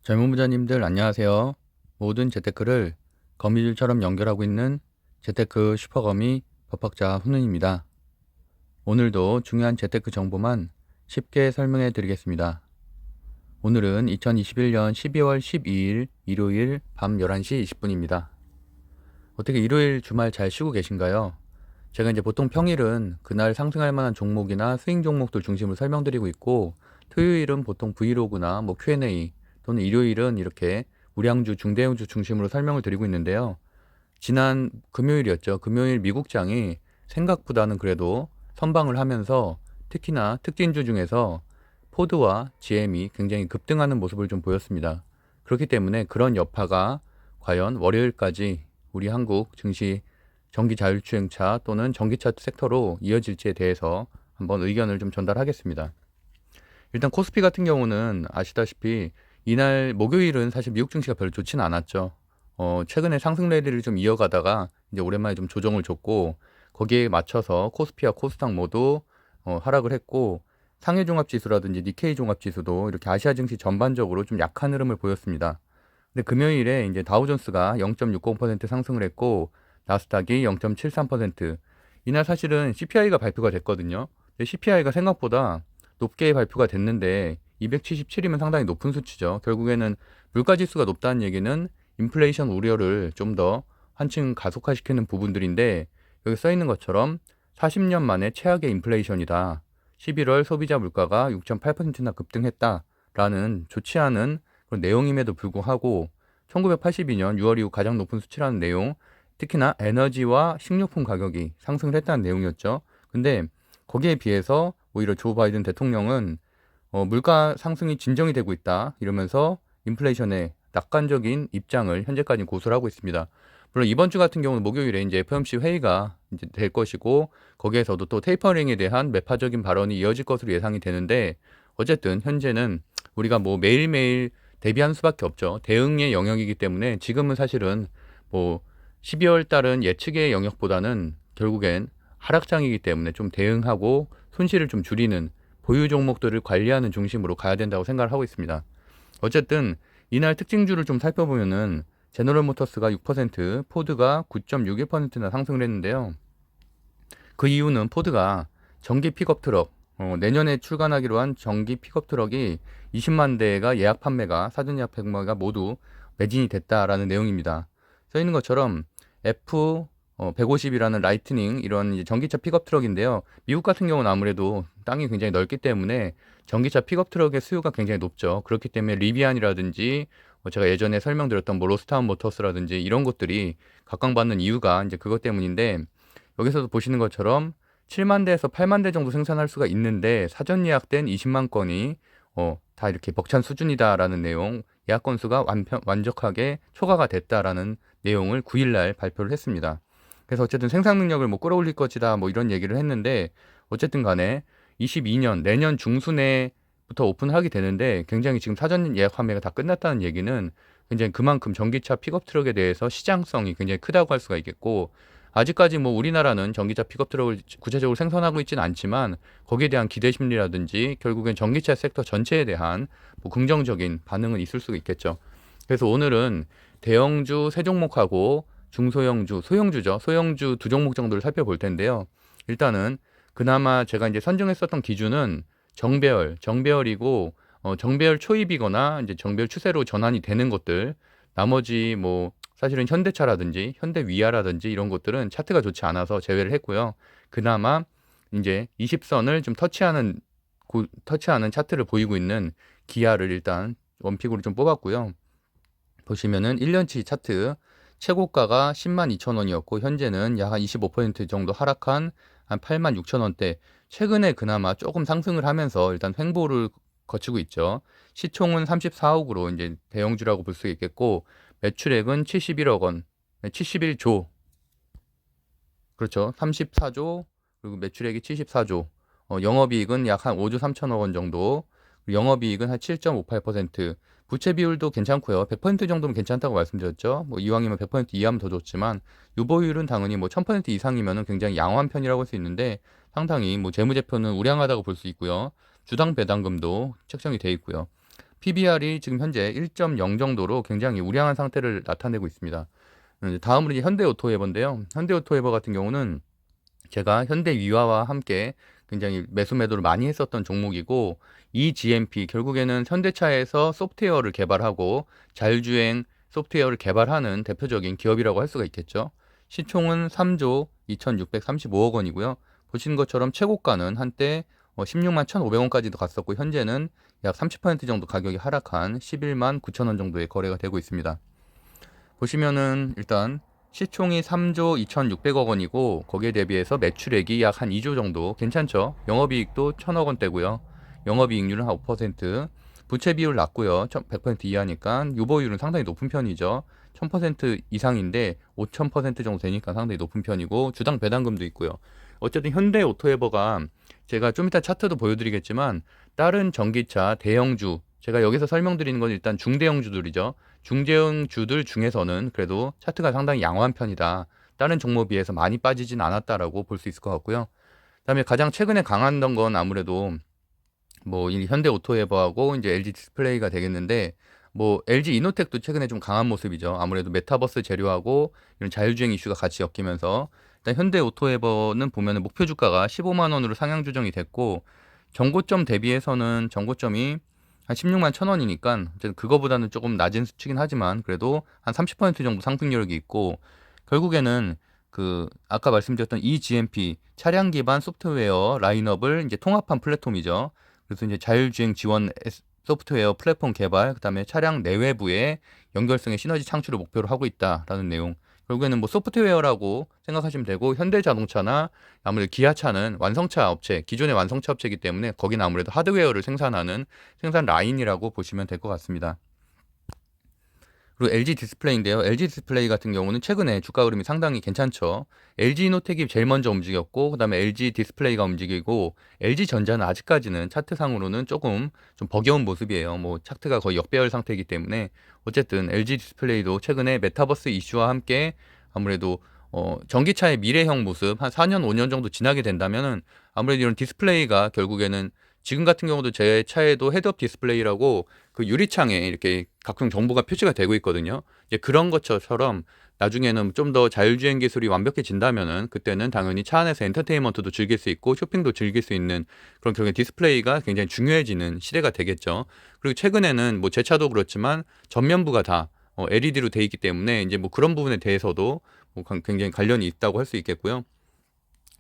젊은 부자님들 안녕하세요. 모든 재테크를 거미줄처럼 연결하고 있는 재테크 슈퍼거미 법학자 훈훈입니다. 오늘도 중요한 재테크 정보만 쉽게 설명해 드리겠습니다. 오늘은 2021년 12월 12일 일요일 밤 11시 20분입니다. 어떻게 일요일 주말 잘 쉬고 계신가요? 제가 이제 보통 평일은 그날 상승할 만한 종목이나 스윙 종목들 중심으로 설명드리고 있고, 토요일은 보통 브이로그나 뭐 Q&A, 또는 일요일은 이렇게 우량주, 중대형주 중심으로 설명을 드리고 있는데요. 지난 금요일이었죠. 금요일 미국장이 생각보다는 그래도 선방을 하면서 특히나 특징주 중에서 포드와 GM이 굉장히 급등하는 모습을 좀 보였습니다. 그렇기 때문에 그런 여파가 과연 월요일까지 우리 한국 증시 전기 자율주행차 또는 전기차 섹터로 이어질지에 대해서 한번 의견을 좀 전달하겠습니다. 일단 코스피 같은 경우는 아시다시피 이날 목요일은 사실 미국 증시가 별로 좋지는 않았죠. 최근에 상승 랠리를 좀 이어가다가 이제 오랜만에 좀 조정을 줬고, 거기에 맞춰서 코스피와 코스닥 모두 하락을 했고, 상해 종합지수라든지 니케이 종합지수도 이렇게 아시아 증시 전반적으로 좀 약한 흐름을 보였습니다. 근데 금요일에 이제 다우존스가 0.60% 상승을 했고, 나스닥이 0.73%. 이날 사실은 CPI가 발표가 됐거든요. 근데 CPI가 생각보다 높게 발표가 됐는데 277이면 상당히 높은 수치죠. 결국에는 물가지수가 높다는 얘기는 인플레이션 우려를 좀 더 한층 가속화시키는 부분들인데, 여기 써 있는 것처럼 40년 만에 최악의 인플레이션이다. 11월 소비자 물가가 6.8%나 급등했다라는 좋지 않은 그런 내용임에도 불구하고 1982년 6월 이후 가장 높은 수치라는 내용, 특히나 에너지와 식료품 가격이 상승을 했다는 내용이었죠. 근데 거기에 비해서 오히려 조 바이든 대통령은 물가 상승이 진정이 되고 있다 이러면서 인플레이션에 낙관적인 입장을 현재까지 고수를 하고 있습니다. 물론 이번 주 같은 경우는 목요일에 이제 FOMC 회의가 이제 될 것이고, 거기에서도 또 테이퍼링에 대한 매파적인 발언이 이어질 것으로 예상이 되는데, 어쨌든 현재는 우리가 뭐 매일매일 대비하는 수밖에 없죠. 대응의 영역이기 때문에 지금은 사실은 뭐 12월 달은 예측의 영역보다는 결국엔 하락장이기 때문에 좀 대응하고 손실을 좀 줄이는 보유 종목들을 관리하는 중심으로 가야 된다고 생각을 하고 있습니다. 어쨌든 이날 특징주를 좀 살펴보면은 제너럴 모터스가 6%, 포드가 9.61%나 상승을 했는데요. 그 이유는 포드가 전기 픽업 트럭, 내년에 출간하기로 한 전기 픽업 트럭이 20만 대가 예약 판매가, 사전 예약 판매가 모두 매진이 됐다라는 내용입니다. 써 있는 것처럼 F 150이라는 라이트닝 이런 이제 전기차 픽업 트럭인데요. 미국 같은 경우는 아무래도 땅이 굉장히 넓기 때문에 전기차 픽업 트럭의 수요가 굉장히 높죠. 그렇기 때문에 리비안이라든지 제가 예전에 설명드렸던 뭐 로스타운 모터스라든지 이런 것들이 각광받는 이유가 이제 그것 때문인데, 여기서도 보시는 것처럼 7만 대에서 8만 대 정도 생산할 수가 있는데 사전 예약된 20만 건이 다 이렇게 벅찬 수준이다라는 내용, 예약 건수가 완벽하게 초과가 됐다라는 내용을 9일날 발표를 했습니다. 그래서 어쨌든 생산 능력을 뭐 끌어올릴 것이다 뭐 이런 얘기를 했는데, 어쨌든 간에 22년 내년 중순에부터 오픈하게 되는데, 굉장히 지금 사전 예약 판매가 다 끝났다는 얘기는 굉장히 그만큼 전기차 픽업 트럭에 대해서 시장성이 굉장히 크다고 할 수가 있겠고, 아직까지 뭐 우리나라는 전기차 픽업 트럭을 구체적으로 생산하고 있지는 않지만 거기에 대한 기대 심리라든지 결국엔 전기차 섹터 전체에 대한 뭐 긍정적인 반응은 있을 수가 있겠죠. 그래서 오늘은 대형주 세 종목하고 중소형주, 소형주죠. 소형주 두 종목 정도를 살펴볼 텐데요. 일단은 그나마 제가 이제 선정했었던 기준은 정배열이고, 정배열 초입이거나 이제 정배열 추세로 전환이 되는 것들, 나머지 뭐 사실은 현대차라든지 현대위아라든지 이런 것들은 차트가 좋지 않아서 제외를 했고요. 그나마 이제 20선을 좀 터치하는 차트를 보이고 있는 기아를 일단 원픽으로 좀 뽑았고요. 보시면은 1년치 차트 최고가가 10만 2천 원이었고 현재는 약 한 25% 정도 하락한 한 8만 6천 원대. 최근에 그나마 조금 상승을 하면서 일단 횡보를 거치고 있죠. 시총은 34억으로 이제 대형주라고 볼 수 있겠고, 매출액은 71억 원, 71조. 그렇죠. 34조, 그리고 매출액이 74조. 영업이익은 약 한 5조 3천억 원 정도. 영업이익은 한 7.58%. 부채 비율도 괜찮고요. 100% 정도면 괜찮다고 말씀드렸죠. 뭐 이왕이면 100% 이하면 더 좋지만 유보율은 당연히 뭐 1000% 이상이면은 굉장히 양호한 편이라고 할 수 있는데, 상당히 뭐 재무제표는 우량하다고 볼 수 있고요. 주당 배당금도 책정이 돼 있고요. PBR이 지금 현재 1.0 정도로 굉장히 우량한 상태를 나타내고 있습니다. 다음으로 이제 현대오토에버인데요. 현대오토에버 같은 경우는 제가 현대위와와 함께 굉장히 매수매도를 많이 했었던 종목이고, 이 GMP 결국에는 현대차에서 소프트웨어를 개발하고 자율주행 소프트웨어를 개발하는 대표적인 기업이라고 할 수가 있겠죠. 시총은 3조 2635억 원이고요. 보시는 것처럼 최고가는 한때 16만 1,500원까지도 갔었고, 현재는 약 30% 정도 가격이 하락한 11만 9천 원 정도의 거래가 되고 있습니다. 보시면은 일단 시총이 3조 2,600억 원이고, 거기에 대비해서 매출액이 약 한 2조 정도 괜찮죠. 영업이익도 1,000억 원대고요. 영업이익률은 한 5%, 부채 비율 낮고요. 100% 이하니까 유보율은 상당히 높은 편이죠. 1000% 이상인데 5000% 정도 되니까 상당히 높은 편이고, 주당 배당금도 있고요. 어쨌든 현대오토에버가 제가 좀 이따 차트도 보여드리겠지만, 다른 전기차 대형주, 제가 여기서 설명드리는 건 일단 중대형주들이죠. 중대형주들 중에서는 그래도 차트가 상당히 양호한 편이다. 다른 종목에 비해서 많이 빠지진 않았다라고 볼 수 있을 것 같고요. 그다음에 가장 최근에 강했던 건 아무래도 뭐 이 현대오토에버하고 이제 LG 디스플레이가 되겠는데, 뭐 LG 이노텍도 최근에 좀 강한 모습이죠. 아무래도 메타버스 재료하고 이런 자율주행 이슈가 같이 엮이면서, 일단 현대오토에버는 보면은 목표 주가가 15만 원으로 상향 조정이 됐고, 정고점 대비해서는 정고점이 한 16만 1,000원이니까 어쨌든 그거보다는 조금 낮은 수치긴 하지만 그래도 한 30% 정도 상승력이 있고, 결국에는 그 아까 말씀드렸던 eGMP 차량 기반 소프트웨어 라인업을 이제 통합한 플랫폼이죠. 그래서 이제 자율주행 지원 소프트웨어 플랫폼 개발, 그다음에 차량 내외부의 연결성의 시너지 창출을 목표로 하고 있다라는 내용. 결국에는 뭐 소프트웨어라고 생각하시면 되고, 현대자동차나 아무래도 기아차는 완성차 업체, 기존의 완성차 업체이기 때문에 거기는 아무래도 하드웨어를 생산하는 생산 라인이라고 보시면 될 것 같습니다. 그리고 LG 디스플레이인데요. LG 디스플레이 같은 경우는 최근에 주가 흐름이 상당히 괜찮죠. LG 이노텍이 제일 먼저 움직였고, 그다음에 LG 디스플레이가 움직이고, LG 전자는 아직까지는 차트상으로는 조금 좀 버거운 모습이에요. 뭐 차트가 거의 역배열 상태이기 때문에, 어쨌든 LG 디스플레이도 최근에 메타버스 이슈와 함께 아무래도 전기차의 미래형 모습 한 4년 5년 정도 지나게 된다면은 아무래도 이런 디스플레이가 결국에는, 지금 같은 경우도 제 차에도 헤드업 디스플레이라고 그 유리창에 이렇게 각종 정보가 표시가 되고 있거든요. 이제 그런 것처럼 나중에는 좀 더 자율주행 기술이 완벽해진다면은, 그때는 당연히 차 안에서 엔터테인먼트도 즐길 수 있고 쇼핑도 즐길 수 있는 그런 결국에 디스플레이가 굉장히 중요해지는 시대가 되겠죠. 그리고 최근에는 뭐 제 차도 그렇지만 전면부가 다 LED로 돼 있기 때문에 이제 뭐 그런 부분에 대해서도 뭐 굉장히 관련이 있다고 할 수 있겠고요.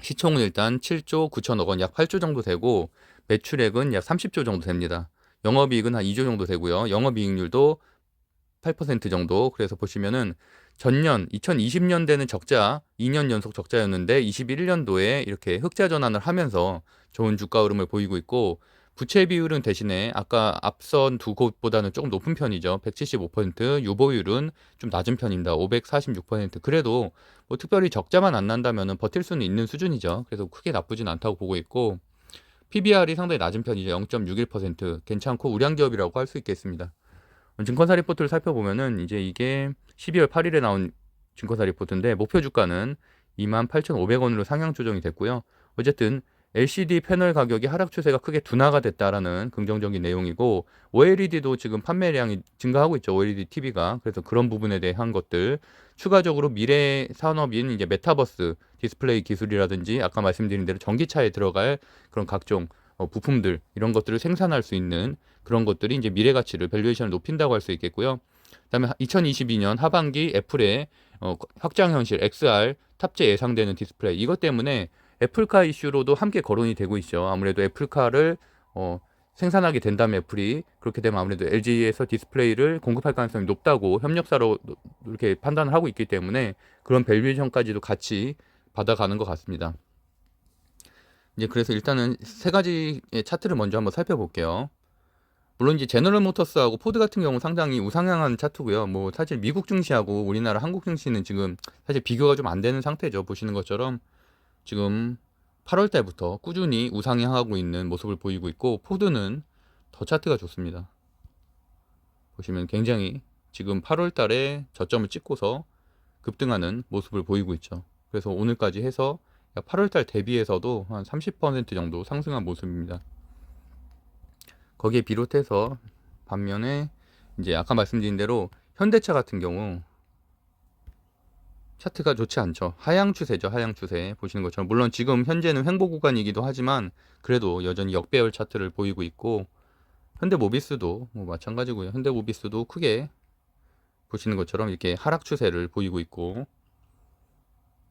시총은 일단 7조 9천억 원, 약 8조 정도 되고, 매출액은 약 30조 정도 됩니다. 영업이익은 한 2조 정도 되고요. 영업이익률도 8% 정도. 그래서 보시면은 전년 2020년대는 적자, 2년 연속 적자였는데 21년도에 이렇게 흑자 전환을 하면서 좋은 주가 흐름을 보이고 있고, 부채 비율은 대신에 아까 앞선 두 곳보다는 조금 높은 편이죠. 175%, 유보율은 좀 낮은 편입니다. 546%. 그래도 뭐 특별히 적자만 안 난다면은 버틸 수는 있는 수준이죠. 그래서 크게 나쁘진 않다고 보고 있고, PBR이 상당히 낮은 편이죠. 0.61%. 괜찮고 우량 기업이라고 할 수 있겠습니다. 증권사 리포트를 살펴보면은 이제 이게 12월 8일에 나온 증권사 리포트인데, 목표 주가는 28,500원으로 상향 조정이 됐고요. 어쨌든 LCD 패널 가격이 하락 추세가 크게 둔화가 됐다라는 긍정적인 내용이고, OLED도 지금 판매량이 증가하고 있죠. OLED TV가. 그래서 그런 부분에 대한 것들, 추가적으로 미래 산업인 이제 메타버스 디스플레이 기술이라든지 아까 말씀드린 대로 전기차에 들어갈 그런 각종 부품들, 이런 것들을 생산할 수 있는 그런 것들이 이제 미래 가치를, 밸류에이션을 높인다고 할 수 있겠고요. 그다음에 2022년 하반기 애플의 확장 현실 XR 탑재 예상되는 디스플레이, 이것 때문에 애플카 이슈로도 함께 거론이 되고 있죠. 아무래도 애플카를 생산하게 된다면 애플이, 그렇게 되면 아무래도 LG에서 디스플레이를 공급할 가능성이 높다고 협력사로 이렇게 판단을 하고 있기 때문에 그런 밸류에이션까지도 같이 받아가는 것 같습니다. 이제 그래서 일단은 세 가지의 차트를 먼저 한번 살펴볼게요. 물론 이제 제너럴 모터스하고 포드 같은 경우 상당히 우상향한 차트고요. 뭐 사실 미국 증시하고 우리나라 한국 증시는 지금 사실 비교가 좀 안 되는 상태죠. 보시는 것처럼 지금 8월 달부터 꾸준히 우상향하고 있는 모습을 보이고 있고, 포드는 더 차트가 좋습니다. 보시면 굉장히 지금 8월 달에 저점을 찍고서 급등하는 모습을 보이고 있죠. 그래서 오늘까지 해서 8월 달 대비해서도 한 30% 정도 상승한 모습입니다. 거기에 비롯해서 반면에 이제 아까 말씀드린 대로 현대차 같은 경우 차트가 좋지 않죠. 하향 추세죠. 하향 추세. 보시는 것처럼 물론 지금 현재는 횡보 구간이기도 하지만 그래도 여전히 역배열 차트를 보이고 있고, 현대모비스도 뭐 마찬가지고요. 현대모비스도 크게 보시는 것처럼 이렇게 하락 추세를 보이고 있고,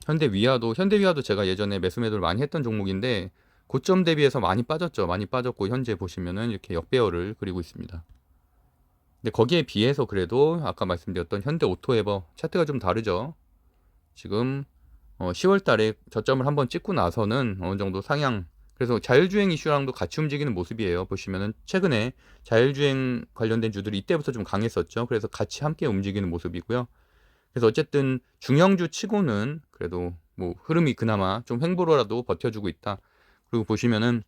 현대위아도 제가 예전에 매수 매도를 많이 했던 종목인데 고점 대비해서 많이 빠졌죠. 많이 빠졌고 현재 보시면은 이렇게 역배열을 그리고 있습니다. 근데 거기에 비해서 그래도 아까 말씀드렸던 현대오토에버 차트가 좀 다르죠. 지금 10월 달에 저점을 한번 찍고 나서는 어느 정도 상향, 그래서 자율주행 이슈랑도 같이 움직이는 모습이에요. 보시면은 최근에 자율주행 관련된 주들이 이때부터 좀 강했었죠. 그래서 같이 함께 움직이는 모습이고요. 그래서 어쨌든 중형주 치고는 그래도 뭐 흐름이 그나마 좀 횡보로라도 버텨주고 있다. 그리고 보시면은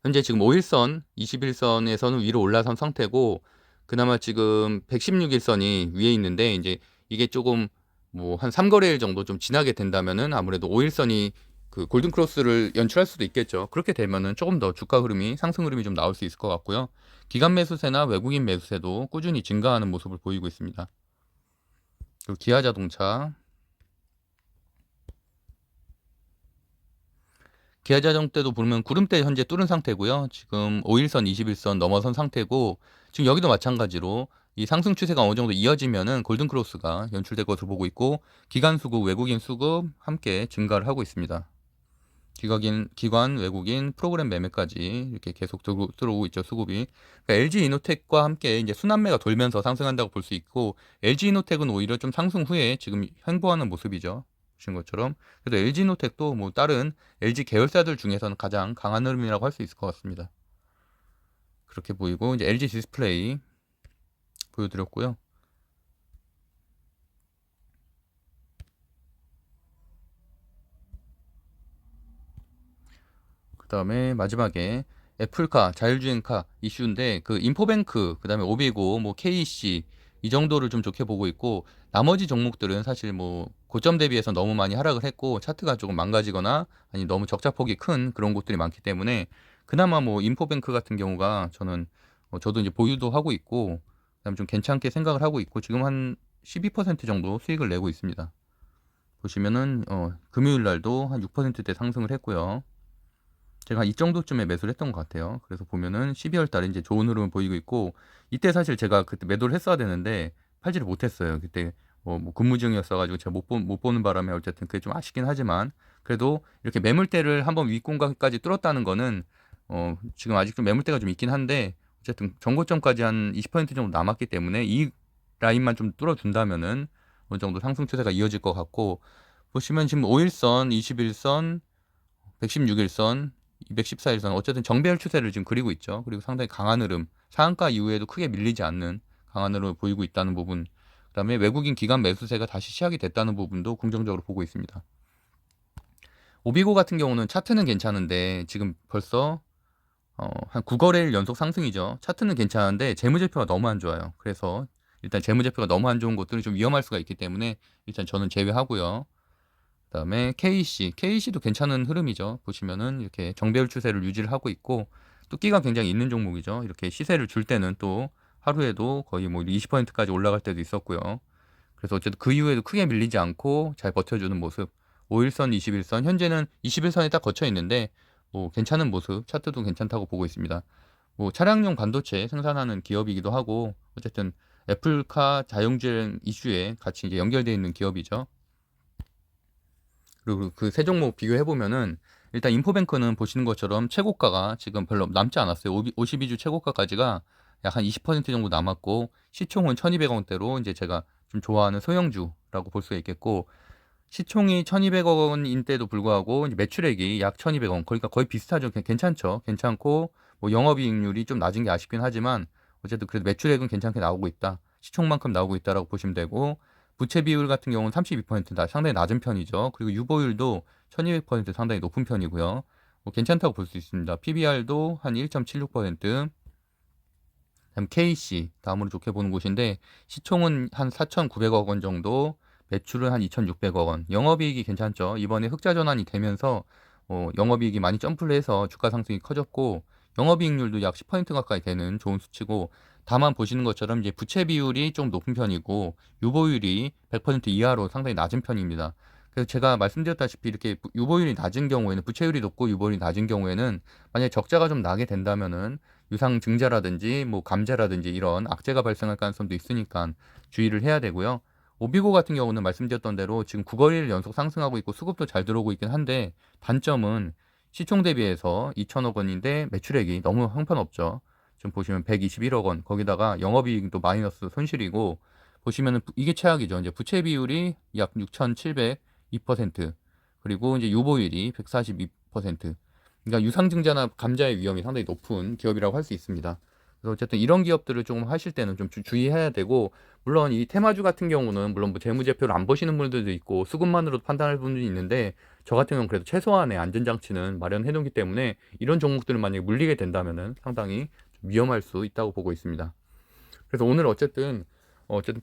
현재 지금 5일선, 21선에서는 위로 올라선 상태고, 그나마 지금 116일선이 위에 있는데 이제 이게 조금 뭐 한 3거래일 정도 좀 지나게 된다면은 아무래도 5일선이 그 골든 크로스를 연출할 수도 있겠죠. 그렇게 되면은 조금 더 주가 흐름이, 상승 흐름이 좀 나올 수 있을 것 같고요. 기관 매수세나 외국인 매수세도 꾸준히 증가하는 모습을 보이고 있습니다. 그리고 기아자동차도 보면 구름대 현재 뚫은 상태고요. 지금 5일선, 21선 넘어선 상태고, 지금 여기도 마찬가지로 이 상승 추세가 어느 정도 이어지면은 골든 크로스가 연출될 것으로 보고 있고, 기관 수급, 외국인 수급 함께 증가를 하고 있습니다. 기관, 외국인, 프로그램 매매까지 이렇게 계속 들어오고 있죠, 수급이. 그러니까 LG 이노텍과 함께 이제 순환매가 돌면서 상승한다고 볼 수 있고, LG 이노텍은 오히려 좀 상승 후에 지금 횡보하는 모습이죠. 보신 것처럼. 그래도 LG 이노텍도 뭐 다른 LG 계열사들 중에서는 가장 강한 흐름이라고 할 수 있을 것 같습니다. 그렇게 보이고, 이제 LG 디스플레이 보여드렸고요. 그 다음에 마지막에 애플카, 자율주행카 이슈인데, 그 인포뱅크, 그 다음에 오비고, 뭐 KC 이 정도를 좀 좋게 보고 있고, 나머지 종목들은 사실 뭐 고점 대비해서 너무 많이 하락을 했고 차트가 조금 망가지거나 아니 너무 적자폭이 큰 그런 곳들이 많기 때문에, 그나마 뭐 인포뱅크 같은 경우가 저도 이제 보유도 하고 있고, 그다음에 좀 괜찮게 생각을 하고 있고, 지금 한 12% 정도 수익을 내고 있습니다. 보시면은 금요일 날도 한 6%대 상승을 했고요. 제가 이 정도쯤에 매수를 했던 것 같아요. 그래서 보면은 12월 달에 이제 좋은 흐름을 보이고 있고, 이때 사실 제가 그때 매도를 했어야 되는데 팔지를 못했어요. 그때 뭐 근무 중이었어가지고 제가 못 보는 바람에 어쨌든 그게 좀 아쉽긴 하지만, 그래도 이렇게 매물대를 한번 윗공간까지 뚫었다는 거는 지금 아직도 매물대가 좀 있긴 한데 어쨌든 전고점까지 한 20% 정도 남았기 때문에 이 라인만 좀 뚫어준다면은 어느 정도 상승 추세가 이어질 것 같고, 보시면 지금 5일선, 21선, 116일선, 214일선 어쨌든 정배열 추세를 지금 그리고 있죠. 그리고 상당히 강한 흐름, 상한가 이후에도 크게 밀리지 않는 강한 흐름을 보이고 있다는 부분, 그다음에 외국인 기관 매수세가 다시 시작이 됐다는 부분도 긍정적으로 보고 있습니다. 오비고 같은 경우는 차트는 괜찮은데 지금 벌써 한 9거래일 연속 상승이죠. 차트는 괜찮은데 재무제표가 너무 안 좋아요. 그래서 일단 재무제표가 너무 안 좋은 것들은 좀 위험할 수가 있기 때문에 일단 저는 제외하고요. 그다음에 KC도 괜찮은 흐름이죠. 보시면은 이렇게 정배열 추세를 유지를 하고 있고, 뚜기가 굉장히 있는 종목이죠. 이렇게 시세를 줄 때는 또 하루에도 거의 뭐 20%까지 올라갈 때도 있었고요. 그래서 어쨌든 그 이후에도 크게 밀리지 않고 잘 버텨주는 모습. 5일선, 21선, 현재는 21선에 딱 거쳐 있는데 뭐 괜찮은 모습, 차트도 괜찮다고 보고 있습니다. 뭐 차량용 반도체 생산하는 기업이기도 하고, 어쨌든 애플카 자율주행 이슈에 같이 이제 연결되어 있는 기업이죠. 그리고 그 세 종목 비교해 보면은 일단 인포뱅크는 보시는 것처럼 최고가가 지금 별로 남지 않았어요. 52주 최고가까지가 약 한 20% 정도 남았고, 시총은 1,200원대로 이제 제가 좀 좋아하는 소형주라고 볼 수가 있겠고, 시총이 1,200원인데도 불구하고 이제 매출액이 약 1,200원, 그러니까 거의 비슷하죠. 괜찮죠. 괜찮고 뭐 영업이익률이 좀 낮은 게 아쉽긴 하지만 어쨌든 그래도 매출액은 괜찮게 나오고 있다. 시총만큼 나오고 있다라고 보시면 되고, 부채 비율 같은 경우는 32%다. 상당히 낮은 편이죠. 그리고 유보율도 1200% 상당히 높은 편이고요. 뭐 괜찮다고 볼 수 있습니다. PBR도 한 1.76%. 다음 KC, 다음으로 좋게 보는 곳인데 시총은 한 4,900억 원 정도, 매출은 한 2,600억 원. 영업이익이 괜찮죠. 이번에 흑자 전환이 되면서 영업이익이 많이 점프를 해서 주가 상승이 커졌고, 영업이익률도 약 10% 가까이 되는 좋은 수치고, 다만 보시는 것처럼 이제 부채 비율이 좀 높은 편이고 유보율이 100% 이하로 상당히 낮은 편입니다. 그래서 제가 말씀드렸다시피 이렇게 유보율이 낮은 경우에는, 부채율이 높고 유보율이 낮은 경우에는 만약에 적자가 좀 나게 된다면은 유상증자라든지 뭐 감재라든지 이런 악재가 발생할 가능성도 있으니까 주의를 해야 되고요. 오비고 같은 경우는 말씀드렸던 대로 지금 9거래일 연속 상승하고 있고 수급도 잘 들어오고 있긴 한데, 단점은 시총 대비해서 2천억 원인데 매출액이 너무 형편없죠. 지금 보시면 121억 원, 거기다가 영업이익도 마이너스 손실이고, 보시면은 이게 최악이죠. 이제 부채 비율이 약 6,702%, 그리고 이제 유보율이 142%. 그러니까 유상증자나 감자의 위험이 상당히 높은 기업이라고 할 수 있습니다. 그래서 어쨌든 이런 기업들을 조금 하실 때는 좀 주의해야 되고, 물론 이 테마주 같은 경우는 물론 뭐 재무제표를 안 보시는 분들도 있고 수급만으로도 판단할 분들이 있는데, 저 같은 경우는 그래도 최소한의 안전장치는 마련해 놓기 때문에 이런 종목들을 만약에 물리게 된다면은 상당히 좀 위험할 수 있다고 보고 있습니다. 그래서 오늘 어쨌든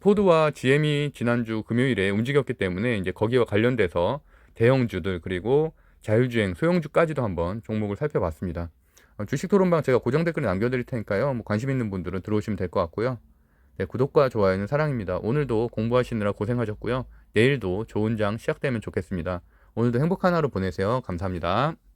포드와 GM이 지난주 금요일에 움직였기 때문에 이제 거기와 관련돼서 대형주들 그리고 자율주행 소형주까지도 한번 종목을 살펴봤습니다. 주식 토론방 제가 고정 댓글에 남겨드릴 테니까요. 뭐 관심 있는 분들은 들어오시면 될 것 같고요. 네, 구독과 좋아요는 사랑입니다. 오늘도 공부하시느라 고생하셨고요. 내일도 좋은 장 시작되면 좋겠습니다. 오늘도 행복한 하루 보내세요. 감사합니다.